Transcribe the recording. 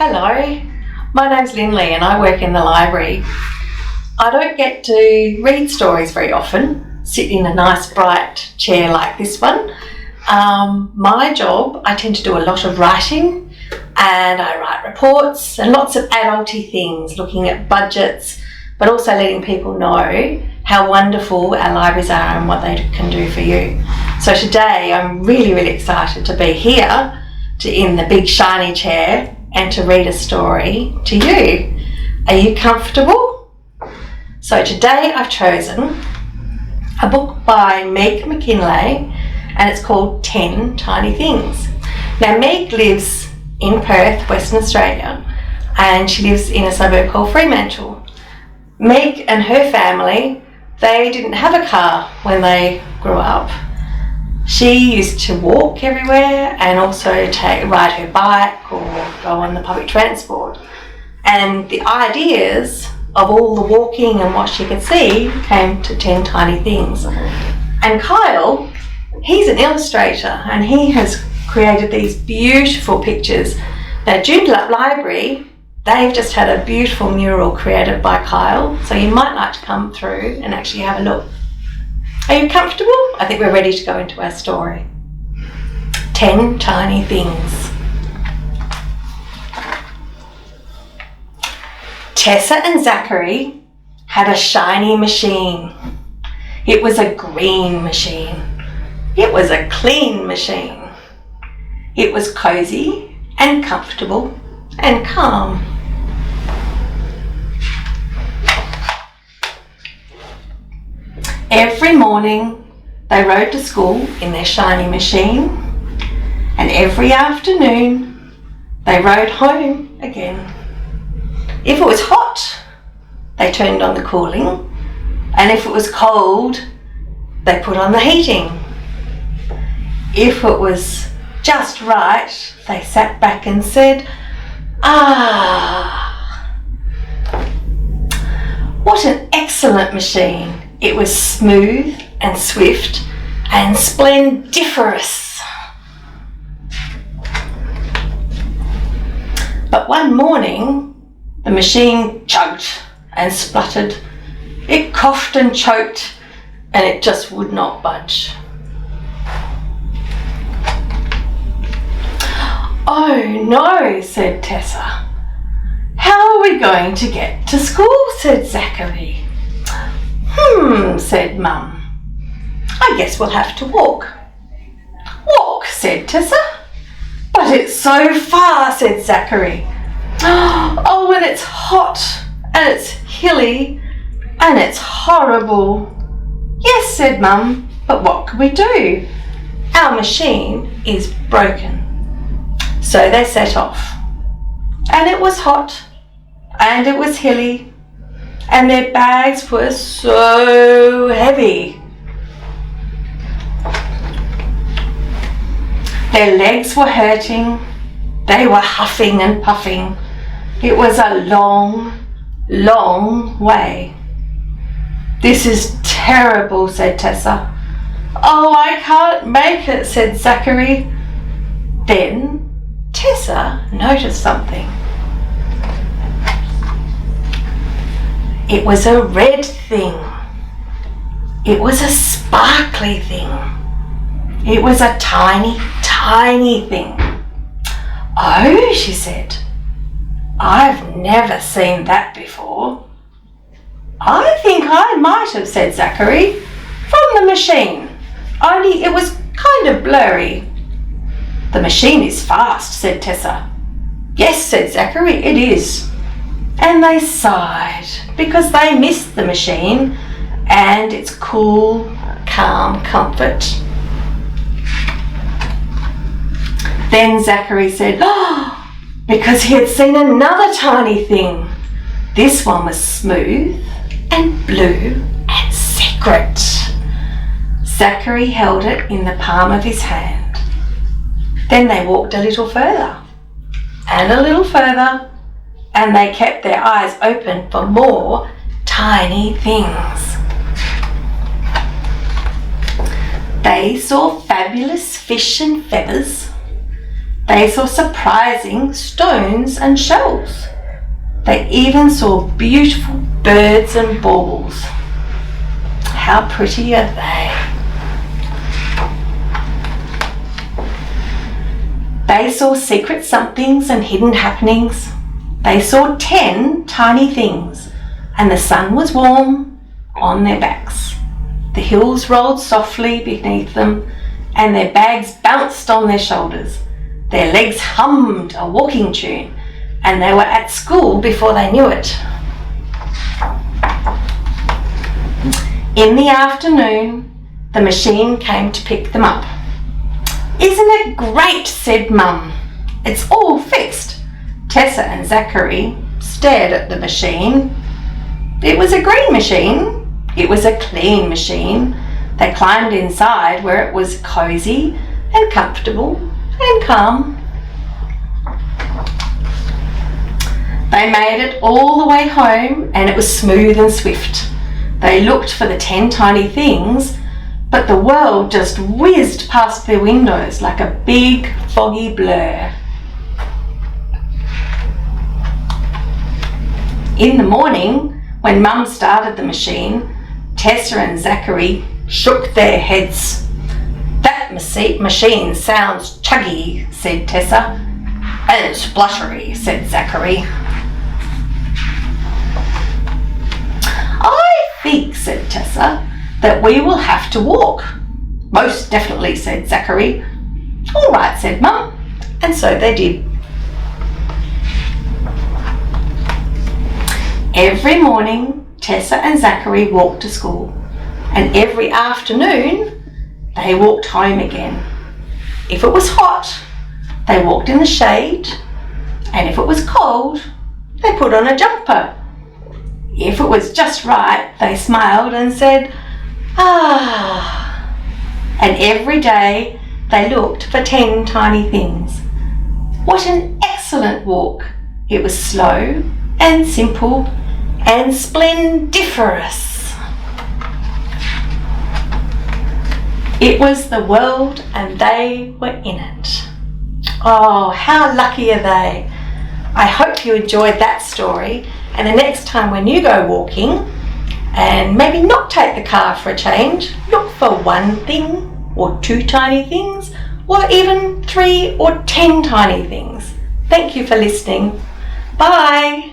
Hello, my name's Lynley and I work in the library. I don't get to read stories very often, sit in a nice bright chair like this one. My job, I tend to do a lot of writing, and I write reports and lots of adulty things, looking at budgets, but also letting people know how wonderful our libraries are and what they can do for you. So today I'm really excited to be here in the big shiny chair and to read a story to you. Are you comfortable? So today I've chosen a book by McKinlay, and it's called 10 Tiny Things. Now Meg lives in Perth, Western Australia, and she lives in a suburb called Fremantle. Meg and her family, they didn't have a car when they grew up. She used to walk everywhere and also ride her bike or go on the public transport. And the ideas of all the walking and what she could see came to 10 Tiny Things. And Kyle, he's an illustrator and he has created these beautiful pictures. Now Joondalup Library, they've just had a beautiful mural created by Kyle, so you might like to come through and actually have a look. Are you comfortable? I think we're ready to go into our story. 10 Tiny Things. Tessa and Zachary had a shiny machine. It was a green machine. It was a clean machine. It was cosy and comfortable and calm. Every morning they rode to school in their shiny machine, and every afternoon they rode home again. If it was hot, they turned on the cooling, and if it was cold, they put on the heating. If it was just right, they sat back and said, "Ah, what an excellent machine. It was smooth and swift and splendiferous." But one morning, the machine chugged and spluttered. It coughed and choked, and it just would not budge. "Oh no," said Tessa. "How are we going to get to school?" said Zachary. Said Mum. "I guess we'll have to walk." "Walk," said Tessa. "But it's so far," said Zachary. "Oh, and it's hot, and it's hilly, and it's horrible." "Yes," said Mum, "but what can we do? Our machine is broken." So they set off. And it was hot, and it was hilly, and their bags were so heavy. Their legs were hurting. They were huffing and puffing. It was a long way. "This is terrible," said Tessa. "Oh, I can't make it," said Zachary. Then Tessa noticed something. It was a red thing. It was a sparkly thing. It was a tiny thing. "Oh," she said, "I've never seen that before." "I think I might have," said Zachary, "from the machine, only it was kind of blurry." "The machine is fast," said Tessa. "Yes," said Zachary, "it is." And they sighed because they missed the machine and its cool, calm comfort. Then Zachary said, because he had seen another tiny thing. This one was smooth and blue and secret. Zachary held it in the palm of his hand. Then they walked a little further and a little further, and they kept their eyes open for more tiny things. They saw fabulous fish and feathers, They saw surprising stones and shells. They even saw beautiful birds and baubles. How pretty are they? They saw secret somethings and hidden happenings. They saw 10 tiny things, and the sun was warm on their backs. The hills rolled softly beneath them, and their bags bounced on their shoulders. Their legs hummed a walking tune, and they were at school before they knew it. In the afternoon, the machine came to pick them up. "Isn't it great?" said Mum. "It's all fixed." Tessa and Zachary stared at the machine. It was a green machine. It was a clean machine. They climbed inside where it was cosy and comfortable and calm. They made it all the way home, and it was smooth and swift. They looked for the 10 tiny things, but the world just whizzed past their windows like a big foggy blur. In the morning, when Mum started the machine, Tessa and Zachary shook their heads. "That machine sounds chuggy," said Tessa. "And spluttery," said Zachary. "I think," said Tessa, "that we will have to walk." "Most definitely," said Zachary. "All right," said Mum, and so they did. Every morning, Tessa and Zachary walked to school, and every afternoon, they walked home again. If it was hot, they walked in the shade, and if it was cold, they put on a jumper. If it was just right, they smiled and said, "Ah." And every day, they looked for 10 tiny things. What an excellent walk! It was slow and simple and splendiferous. It was the world, and they were in it. Oh, how lucky are they? I hope you enjoyed that story, and the next time when you go walking, and maybe not take the car for a change, look for 1 thing or 2 tiny things, or even 3 or 10 tiny things. Thank you for listening. Bye.